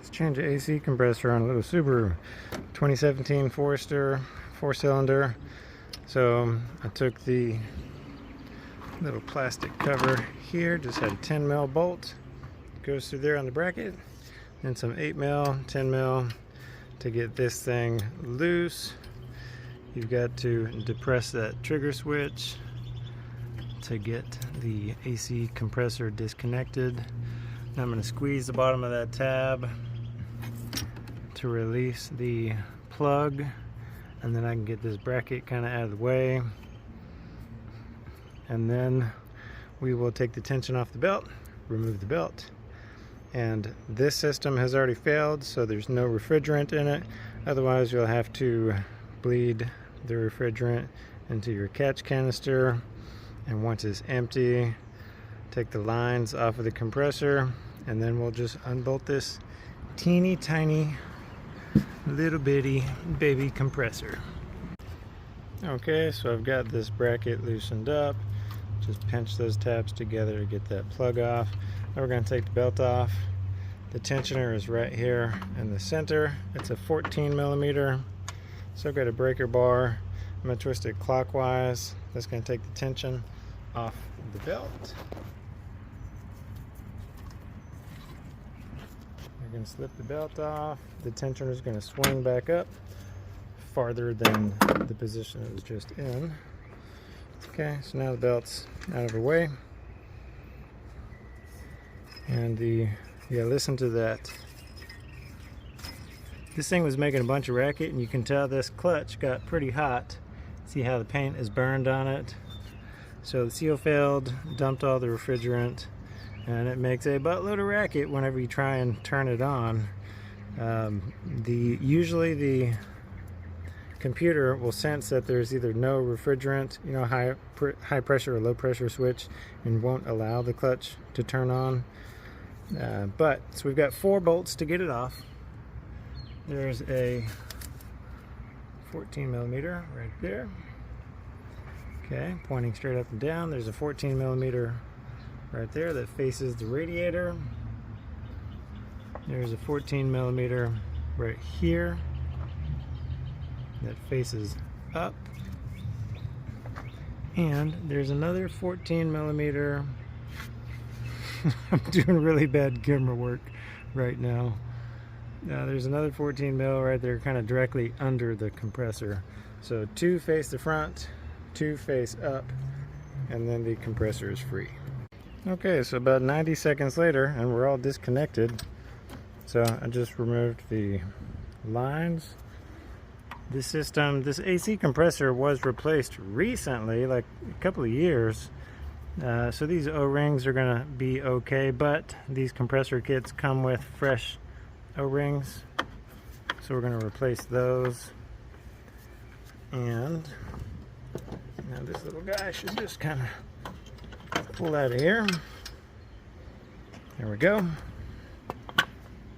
Let's change the AC compressor on a little Subaru 2017 Forester 4-cylinder. So I took the little plastic cover here, just had a 10mm bolt, goes through there on the bracket, and some 8mm, 10mm to get this thing loose. You've got to depress that trigger switch to get the AC compressor disconnected. Now I'm going to squeeze the bottom of that tab to release the plug, and then I can get this bracket kind of out of the way, and then we will take the tension off the belt, remove the belt. And this system has already failed, so there's no refrigerant in it. Otherwise you'll have to bleed the refrigerant into your catch canister, and once it's empty, take the lines off of the compressor, and then we'll just unbolt this teeny tiny little bitty baby compressor. Okay, so I've got this bracket loosened up. Just pinch those tabs together to get that plug off. Now we're going to take the belt off. The tensioner is right here in the center. It's a 14mm. So I've got a breaker bar. I'm going to twist it clockwise. That's going to take the tension off the belt. We're going to slip the belt off. The tensioner is going to swing back up farther than the position it was just in. Okay, so now the belt's out of the way. And listen to that. This thing was making a bunch of racket, and you can tell this clutch got pretty hot. See how the paint is burned on it? So the seal failed, dumped all the refrigerant, and it makes a buttload of racket whenever you try and turn it on. Usually the computer will sense that there's either no refrigerant, high pressure or low pressure switch, and won't allow the clutch to turn on. So we've got 4 bolts to get it off. There's a 14mm right there. Okay, pointing straight up and down. There's a 14mm right there that faces the radiator. There's a 14mm right here that faces up. And there's another 14mm. I'm doing really bad camera work right now. There's another 14mm right there, kind of directly under the compressor. So 2 face the front, 2 face up, and then the compressor is free. Okay, so about 90 seconds later, and we're all disconnected. So I just removed the lines. This AC compressor was replaced recently, like a couple of years. So these O-rings are gonna be okay, but these compressor kits come with fresh O-rings, so we're gonna replace those. And now this little guy should just kind of pull out of here. There we go.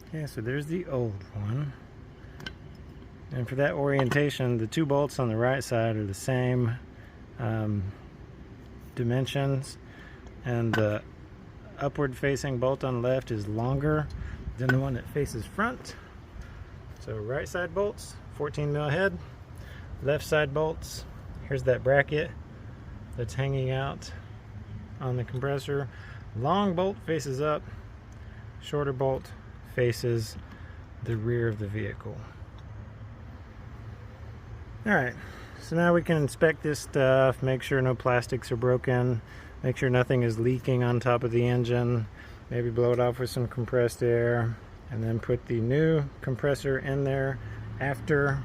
Okay, so there's the old one. And for that orientation, the 2 bolts on the right side are the same dimensions, and the upward facing bolt on the left is longer than the one that faces front. So right side bolts, 14mm head. Left side bolts, here's that bracket that's hanging out on the compressor. Long bolt faces up, shorter bolt faces the rear of the vehicle. Alright, so now we can inspect this stuff, make sure no plastics are broken, make sure nothing is leaking on top of the engine, maybe blow it off with some compressed air, and then put the new compressor in there after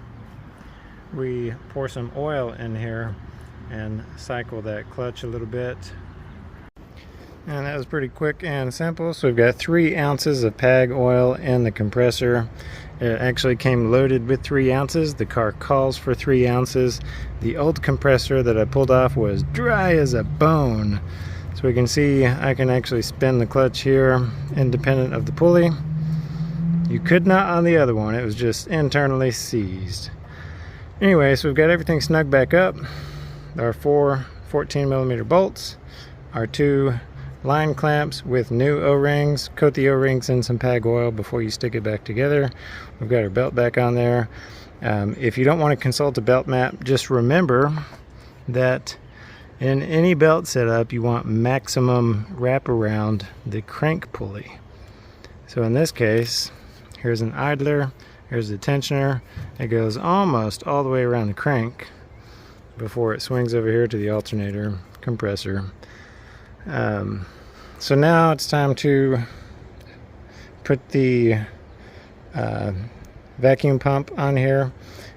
we pour some oil in here and cycle that clutch a little bit. And that was pretty quick and simple. So we've got 3 ounces of PAG oil in the compressor. It actually came loaded with 3 ounces. The car calls for 3 ounces. The old compressor that I pulled off was dry as a bone. So we can see I can actually spin the clutch here independent of the pulley. You could not on the other one. It was just internally seized. Anyway, so we've got everything snug back up. Our 4 14mm bolts, our 2 line clamps with new O-rings. Coat the O-rings in some PAG oil before you stick it back together. We've got our belt back on there. If you don't want to consult a belt map, just remember that in any belt setup you want maximum wrap around the crank pulley. So in this case, here's an idler, here's the tensioner. It goes almost all the way around the crank before it swings over here to the alternator compressor. So now it's time to put the vacuum pump on here.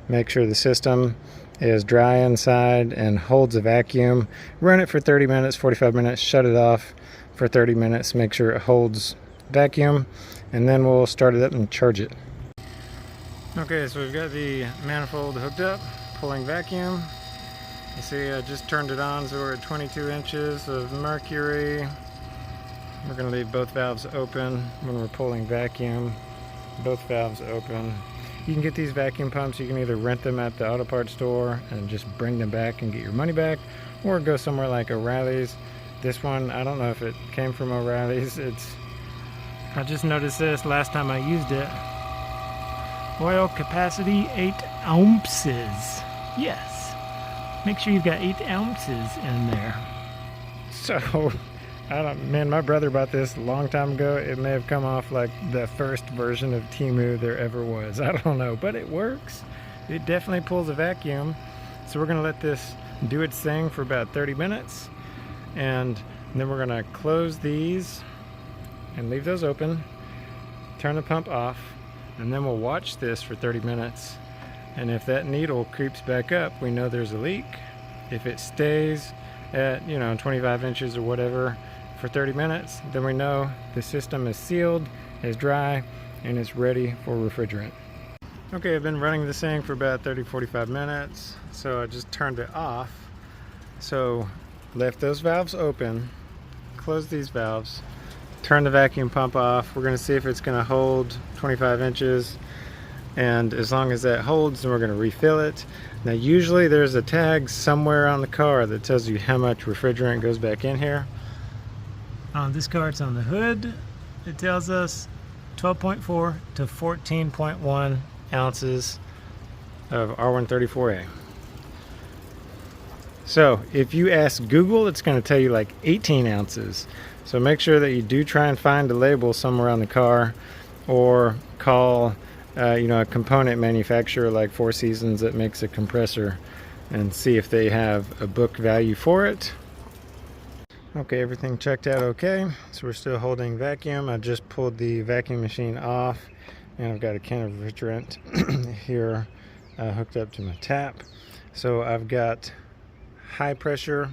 Make sure the system is dry inside and holds a vacuum. Run it for 30 minutes, 45 minutes, shut it off for 30 minutes, make sure it holds vacuum, and then we'll start it up and charge it. Okay, so we've got the manifold hooked up, pulling vacuum. You see I just turned it on, so we're at 22 inches of mercury. We're going to leave both valves open when we're pulling vacuum. Both valves open. You can get these vacuum pumps, you can either rent them at the auto parts store and just bring them back and get your money back, or go somewhere like O'Reilly's. This one, I don't know if it came from O'Reilly's. I just noticed this last time I used it. Oil capacity 8 ounces. Yes. Make sure you've got 8 ounces in there. So, man, my brother bought this a long time ago. It may have come off like the first version of Temu there ever was. I don't know, but it works. It definitely pulls a vacuum. So we're gonna let this do its thing for about 30 minutes. And then we're gonna close these and leave those open. Turn the pump off. And then we'll watch this for 30 minutes. And if that needle creeps back up, we know there's a leak. If it stays at 25 inches or whatever for 30 minutes, then we know the system is sealed, is dry, and is ready for refrigerant. Okay, I've been running this thing for about 30-45 minutes, so I just turned it off. So left those valves open, close these valves, turn the vacuum pump off. We're going to see if it's going to hold 25 inches, and as long as that holds, then we're going to refill it. Now usually there's a tag somewhere on the car that tells you how much refrigerant goes back in here. On this car, it's on the hood. It tells us 12.4 to 14.1 ounces of R134A. So if you ask Google, it's going to tell you like 18 ounces. So make sure that you do try and find a label somewhere on the car, or call a component manufacturer like Four Seasons that makes a compressor and see if they have a book value for it. Okay, everything checked out okay. So we're still holding vacuum. I just pulled the vacuum machine off, and I've got a can of refrigerant here hooked up to my tap. So I've got high pressure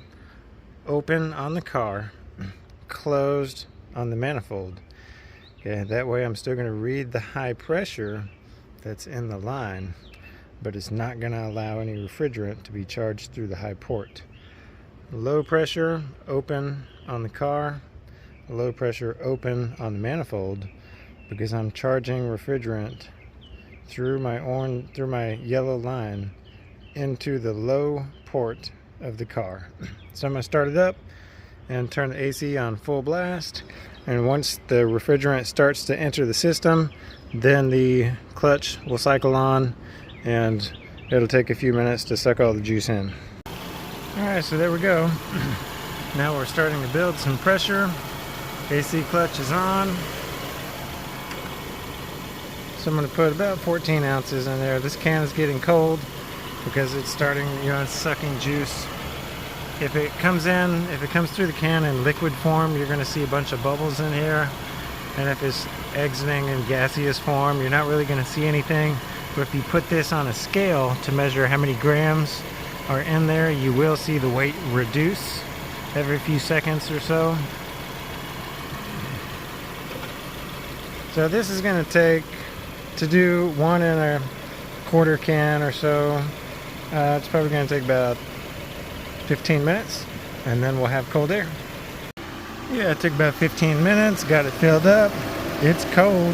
open on the car, closed on the manifold. Okay, that way I'm still going to read the high pressure that's in the line, but it's not going to allow any refrigerant to be charged through the high port. Low pressure open on the car, low pressure open on the manifold, because I'm charging refrigerant through my yellow line into the low port of the car. So I'm going to start it up and turn the AC on full blast, and once the refrigerant starts to enter the system, then the clutch will cycle on and it'll take a few minutes to suck all the juice in. Alright, so there we go. Now we're starting to build some pressure. AC clutch is on. So I'm going to put about 14 ounces in there. This can is getting cold because it's starting, it's sucking juice. If it comes through the can in liquid form, you're going to see a bunch of bubbles in here. And if it's exiting in gaseous form, you're not really going to see anything. But if you put this on a scale to measure how many grams are in there, you will see the weight reduce every few seconds or so. So this is going to take, to do 1 1/4 can or so, it's probably going to take about 15 minutes, and then we'll have cold air. Yeah, it took about 15 minutes, got it filled up. It's cold,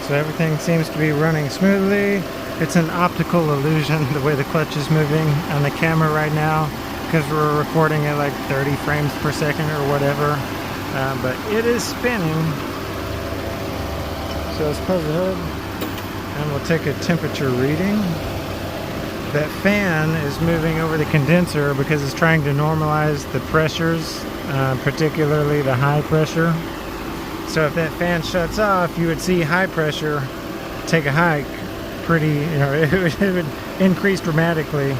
so everything seems to be running smoothly. It's an optical illusion the way the clutch is moving on the camera right now, because we're recording at like 30 frames per second or whatever. but it is spinning. So let's close the hood and we'll take a temperature reading. That fan is moving over the condenser because it's trying to normalize the pressures, particularly the high pressure. So if that fan shuts off, you would see high pressure take a hike pretty, it would increase dramatically.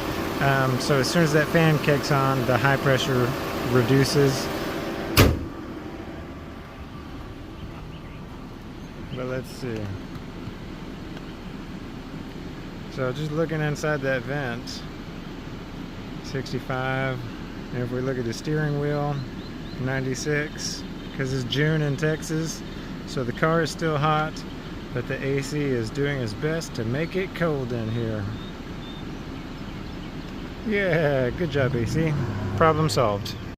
So as soon as that fan kicks on, the high pressure reduces. But let's see. So just looking inside that vent, 65. And if we look at the steering wheel, 96. Because it's June in Texas, so the car is still hot, but the AC is doing its best to make it cold in here. Yeah, good job AC. Problem solved.